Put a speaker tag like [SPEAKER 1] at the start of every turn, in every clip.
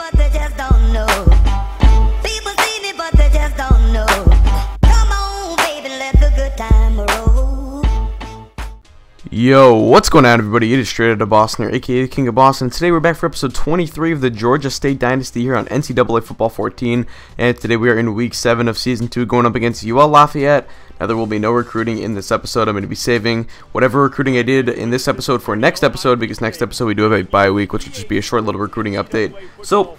[SPEAKER 1] but they just don't know. People see me, but they just don't know. Come on, baby, let the good time roll.
[SPEAKER 2] Yo, what's going on, everybody? It is Straight Outta Boston here, aka the King of Boston. Today we're back for episode 23 of the Georgia State Dynasty here on NCAA Football 14. And today we are in week 7 of season 2 going up against UL Lafayette. Now there will be no recruiting in this episode. I'm going to be saving whatever recruiting I did in this episode for next episode, because next episode we do have a bye week, which will just be a short little recruiting update. So,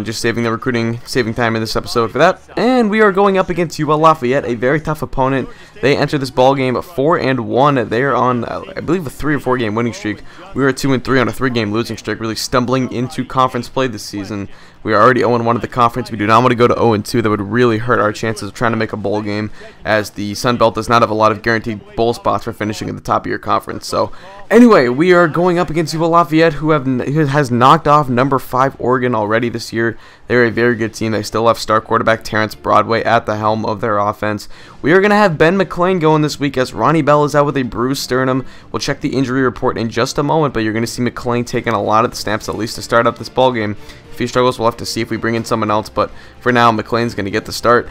[SPEAKER 2] just saving the recruiting, saving time in this episode for that. And we are going up against UL Lafayette, a very tough opponent. They enter this ball game 4-1. They are on, I believe, a 3 or 4 game winning streak. We were 2-3 on a 3-game losing streak, really stumbling into conference play this season. We are already 0-1 in the conference. We do not want to go to 0-2. That would really hurt our chances of trying to make a bowl game, as the Sun Belt does not have a lot of guaranteed bowl spots for finishing at the top of your conference. So, anyway, we are going up against UL Lafayette, who has knocked off number 5 Oregon already this year. They're a very good team. They still have star quarterback Terrence Broadway at the helm of their offense. We are going to have Ben McClain going this week, as Ronnie Bell is out with a bruised sternum. We'll check the injury report in just a moment, but you're going to see McClain taking a lot of the snaps, at least to start up this ball game. If he struggles, we'll have to see if we bring in someone else, but for now, McClain's going to get the start.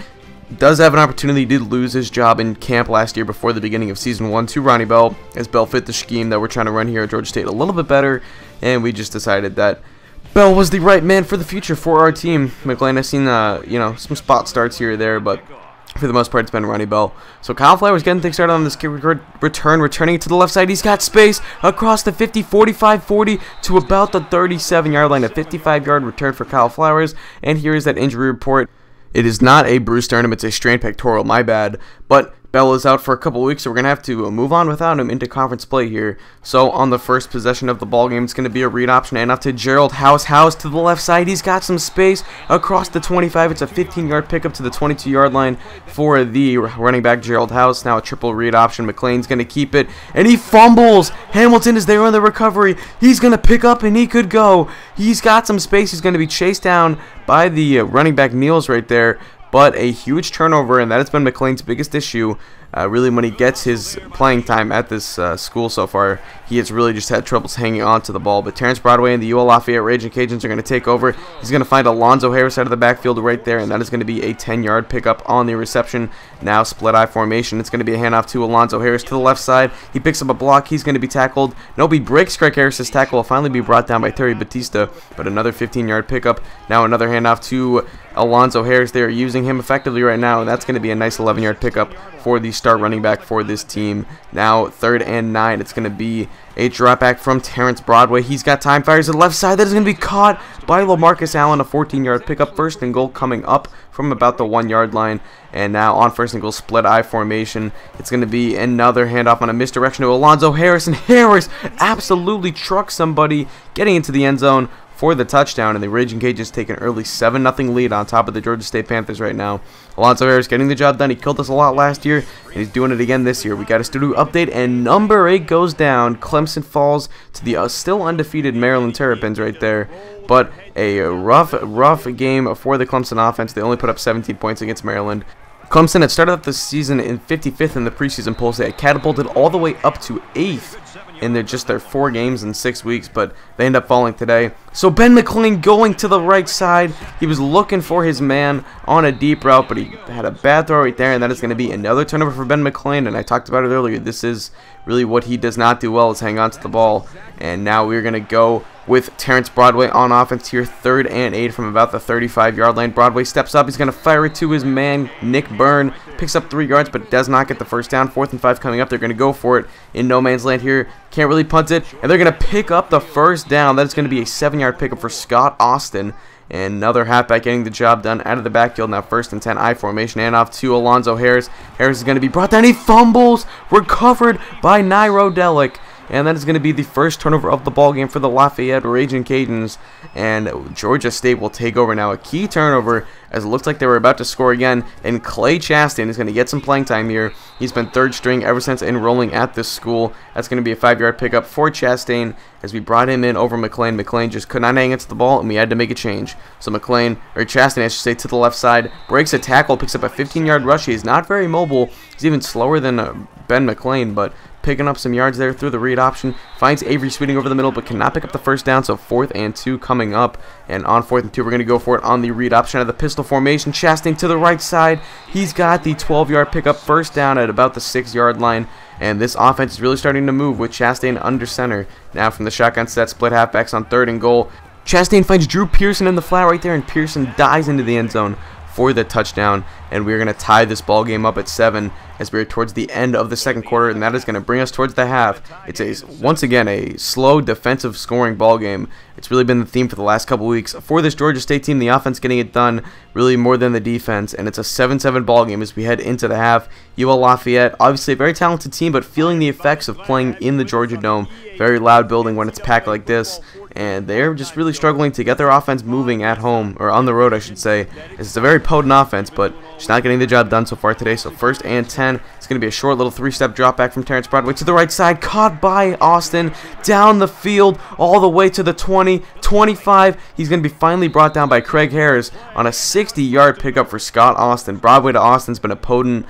[SPEAKER 2] Does have an opportunity. He did lose his job in camp last year before the beginning of season 1 to Ronnie Bell, as Bell fit the scheme that we're trying to run here at Georgia State a little bit better, and we just decided that Bell was the right man for the future for our team. McClain has seen, some spot starts here or there, but for the most part, it's been Ronnie Bell. So Kyle Flowers getting things started on this kick return, returning it to the left side. He's got space across the 50, 45, 40 to about the 37-yard line. A 55-yard return for Kyle Flowers. And here is that injury report. It is not a bruised sternum, it's a strained pectoral, my bad. But Bell is out for a couple weeks, so we're going to have to move on without him into conference play here. So on the first possession of the ball game, it's going to be a read option and off to Gerald House. House to the left side. He's got some space across the 25. It's a 15-yard pickup to the 22-yard line for the running back Gerald House. Now a triple read option. McClain's going to keep it, and he fumbles. Hamilton is there on the recovery. He's going to pick up, and he could go. He's got some space. He's going to be chased down by the running back Niels right there. But a huge turnover, and that has been McClain's biggest issue. Really, when he gets his playing time at this school so far, he has really just had troubles hanging on to the ball. But Terrence Broadway and the UL Lafayette Rajin Cajuns are going to take over. He's going to find Alonzo Harris out of the backfield right there, and that is going to be a 10-yard pickup on the reception. Now split eye formation. It's going to be a handoff to Alonzo Harris to the left side. He picks up a block. He's going to be tackled. Nope, he breaks Craig Harris's tackle. Will finally be brought down by Terry Batista, but another 15-yard pickup. Now another handoff to Alonzo Harris. They are using him effectively right now, and that's going to be a nice 11-yard pickup for the star running back for this team. Now 3rd and 9. It's going to be a drop back from Terrence Broadway. He's got time, fires to the left side. That is going to be caught by LaMarcus Allen. A 14-yard pickup. 1st and goal coming up from about the 1-yard line. And now on 1st and goal, split eye formation. It's going to be another handoff on a misdirection to Alonzo Harris. And Harris absolutely trucks somebody, getting into the end zone for the touchdown, and the Raging Cajuns take an early 7-0 lead on top of the Georgia State Panthers right now. Alonzo Harris getting the job done. He killed us a lot last year, and he's doing it again this year. We got a studio update, and number 8 goes down. Clemson falls to the still undefeated Maryland Terrapins right there. But a rough game for the Clemson offense. They only put up 17 points against Maryland. Clemson had started up the season in 55th in the preseason polls. They had catapulted all the way up to 8th in their 4 games in 6 weeks, but they end up falling today. So Ben McClain going to the right side. He was looking for his man on a deep route, but he had a bad throw right there, and that is going to be another turnover for Ben McClain. And I talked about it earlier. This is really what he does not do well, is hang on to the ball. And now we're going to go with Terrence Broadway on offense here, 3rd and 8 from about the 35-yard line. Broadway steps up. He's going to fire it to his man, Nick Byrne. Picks up 3 yards, but does not get the first down. 4th and 5 coming up. They're going to go for it in no man's land here. Can't really punt it, and they're going to pick up the first down. That is going to be a 7-yard pickup for Scott Austin. And another halfback getting the job done out of the backfield. Now 1st and 10, I formation, and off to Alonzo Harris. Harris is going to be brought down. He fumbles, recovered by Nairo Delic. And that is going to be the first turnover of the ball game for the Lafayette Rajin Cajuns. And Georgia State will take over now. A key turnover, as it looks like they were about to score again. And Clay Chastain is going to get some playing time here. He's been 3rd string ever since enrolling at this school. That's going to be a 5-yard pickup for Chastain, as we brought him in over McClain. McClain just could not hang into the ball, and we had to make a change. So Chastain, I should say, to the left side, breaks a tackle, picks up a 15-yard rush. He's not very mobile. He's even slower than Ben McClain, but picking up some yards there through the read option. Finds Avery Sweeting over the middle, but cannot pick up the first down, so 4th and 2 coming up. And on 4th and 2, we're going to go for it on the read option out of the pistol formation. Chastain to the right side. He's got the 12-yard pickup, first down at about the 6-yard line. And this offense is really starting to move with Chastain under center. Now from the shotgun set, split halfbacks on 3rd and goal. Chastain finds Drew Pearson in the flat right there, and Pearson dives into the end zone for the touchdown. And we're going to tie this ball game up at 7 as we're towards the end of the second quarter, and that is going to bring us towards the half. It's once again a slow defensive scoring ball game. It's really been the theme for the last couple weeks for this Georgia State team. The offense getting it done really more than the defense, and it's a 7-7 ball game as we head into the half. UL Lafayette, obviously a very talented team, but feeling the effects of playing in the Georgia Dome. Very loud building when it's packed like this, and they're just really struggling to get their offense moving at home, or on the road I should say. It's a very potent offense, but just not getting the job done so far today. So 1st and 10. It's going to be a short little 3-step drop back from Terrence Broadway to the right side. Caught by Austin down the field all the way to the 20, 25. He's going to be finally brought down by Craig Harris on a 60-yard pickup for Scott Austin. Broadway to Austin's been a potent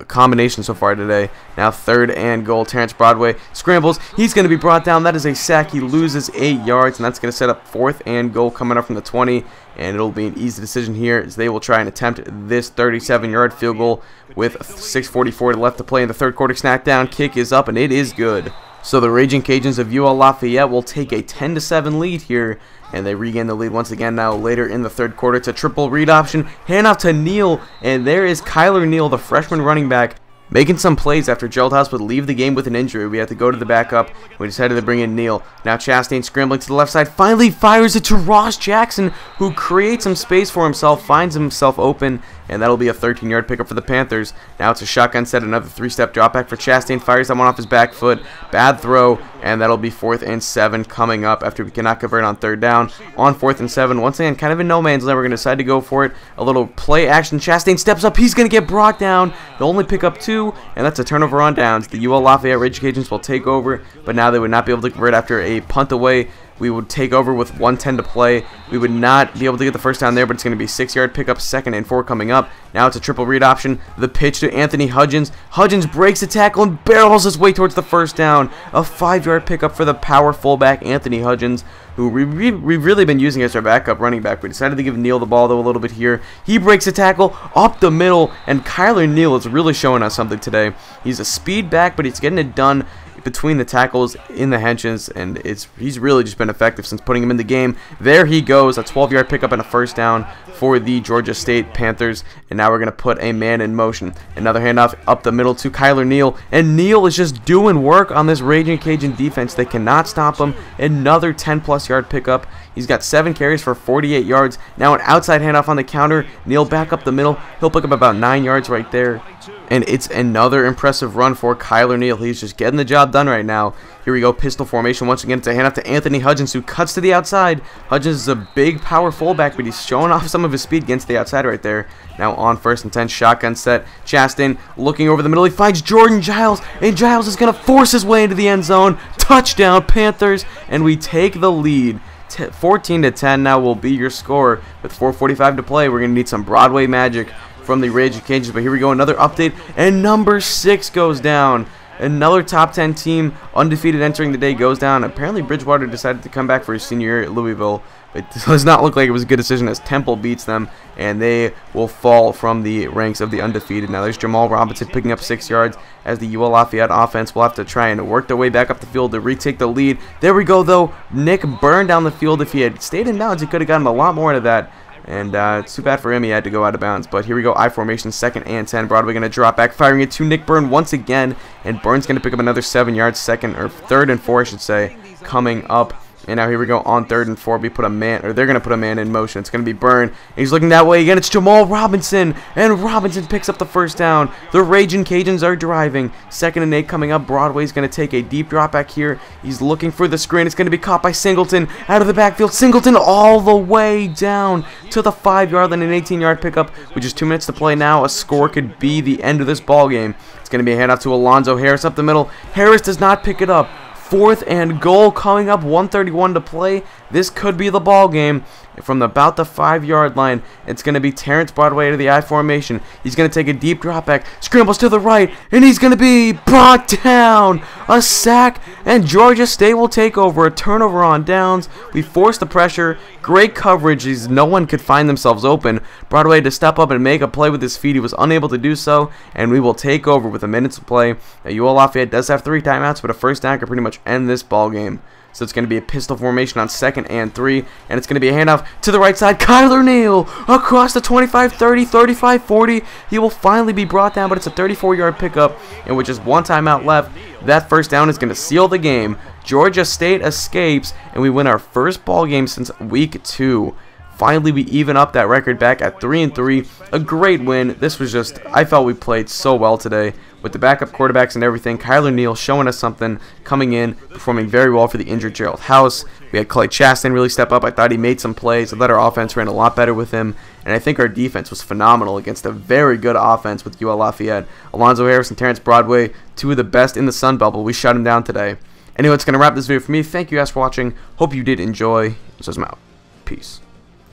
[SPEAKER 2] combination so far today. Now 3rd and goal. Terrence Broadway scrambles. He's going to be brought down. That is a sack. He loses 8 yards, and that's going to set up 4th and goal coming up from the 20. And it'll be an easy decision here as they will try and attempt this 37-yard field goal with 6:44 left to play in the third quarter. Snack down. Kick is up, and it is good. So the Raging Cajuns of UL Lafayette will take a 10-7 lead here. And they regain the lead once again now later in the third quarter. It's a triple read option. Hand off to Neal. And there is Kyler Neal, the freshman running back, making some plays after Gerald House would leave the game with an injury. We had to go to the backup. We decided to bring in Neal. Now Chastain scrambling to the left side. Finally fires it to Ross Jackson, who creates some space for himself, finds himself open, and that'll be a 13-yard pickup for the Panthers. Now it's a shotgun set, another 3-step drop back for Chastain. Fires that one off his back foot. Bad throw, and that'll be 4th and 7 coming up after we cannot convert on 3rd down. On 4th and 7, once again, kind of in no man's land. We're going to decide to go for it. A little play action. Chastain steps up. He's going to get brought down. They'll only pick up 2, and that's a turnover on downs. The UL Lafayette Raging Cajuns will take over, but now they would not be able to convert after a punt away. We would take over with 1:10 to play. We would not be able to get the first down there, but it's going to be a 6-yard pickup, 2nd and 4 coming up. Now it's a triple read option. The pitch to Anthony Hudgens. Hudgens breaks the tackle and barrels his way towards the first down. A 5-yard pickup for the power fullback Anthony Hudgens, who we've really been using as our backup running back. We decided to give Neal the ball though a little bit here. He breaks the tackle up the middle, and Kyler Neal is really showing us something today. He's a speed back, but he's getting it done between the tackles in the henches, and he's really just been effective since putting him in the game. There he goes, a 12-yard pickup and a first down for the Georgia State Panthers. And now we're going to put a man in motion. Another handoff up the middle to Kyler Neal, and Neal is just doing work on this Raging Cajun defense. They cannot stop him. Another 10-plus yard pickup. He's got 7 carries for 48 yards. Now an outside handoff on the counter. Neal back up the middle. He'll pick up about 9 yards right there. And it's another impressive run for Kyler Neal. He's just getting the job done right now. Here we go, pistol formation once again. It's a handoff to Anthony Hudgens, who cuts to the outside. Hudgens is a big power fullback, but he's showing off some of his speed against the outside right there. Now on 1st and 10, shotgun set. Chastain looking over the middle. He finds Jordan Giles, and Giles is going to force his way into the end zone. Touchdown, Panthers, and we take the lead. 14-10 now will be your score with 4:45 to play. We're going to need some Broadway magic from the Raging Cajuns, but here we go, another update, and number 6 goes down. Another top 10 team, undefeated entering the day, goes down. Apparently Bridgewater decided to come back for his senior year at Louisville. It does not look like it was a good decision as Temple beats them, and they will fall from the ranks of the undefeated. Now there's Jamal Robinson picking up 6 yards as the UL Lafayette offense will have to try and work their way back up the field to retake the lead. There we go, though. Nick burned down the field. If he had stayed in bounds, he could have gotten a lot more out of that. And it's too bad for him, he had to go out of bounds. But here we go, I formation, 2nd and 10. Broadway going to drop back, firing it to Nick Byrne once again. And Byrne's going to pick up another 7 yards, 3rd and 4, I should say, coming up. And now here we go on 3rd and 4. They're going to put a man in motion. It's going to be Byrne. And he's looking that way again. It's Jamal Robinson. And Robinson picks up the first down. The Raging Cajuns are driving. 2nd and 8 coming up. Broadway's going to take a deep drop back here. He's looking for the screen. It's going to be caught by Singleton out of the backfield. Singleton all the way down to the 5-yard line, an 18-yard pickup. With just 2 minutes to play now, a score could be the end of this ball game. It's going to be a handoff to Alonzo Harris up the middle. Harris does not pick it up. 4th and goal coming up, 1:31 to play. This could be the ball game. From about the 5-yard line, it's going to be Terrence Broadway to the I formation. He's going to take a deep drop back, scrambles to the right, and he's going to be brought down. A sack, and Georgia State will take over. A turnover on downs. We forced the pressure. Great coverage. No one could find themselves open. Broadway to step up and make a play with his feet. He was unable to do so, and we will take over with a minute to play. UL Lafayette does have 3 timeouts, but a first down could pretty much end this ball game. So it's going to be a pistol formation on 2nd and 3, and it's going to be a handoff to the right side. Kyler Neal across the 25-30, 35-40. He will finally be brought down, but it's a 34-yard pickup, and with just 1 timeout left, that first down is going to seal the game. Georgia State escapes, and we win our first ball game since week 2. Finally, we even up that record back at 3-3. A great win. This was just, I felt we played so well today. With the backup quarterbacks and everything, Kyler Neal showing us something, coming in, performing very well for the injured Gerald House. We had Clay Chastain really step up. I thought he made some plays. I thought our offense ran a lot better with him. And I think our defense was phenomenal against a very good offense with UL Lafayette. Alonzo Harris and Terrence Broadway, 2 of the best in the Sun Bubble. We shut him down today. Anyway, it's going to wrap this video for me. Thank you guys for watching. Hope you did enjoy. So I'm out. Peace.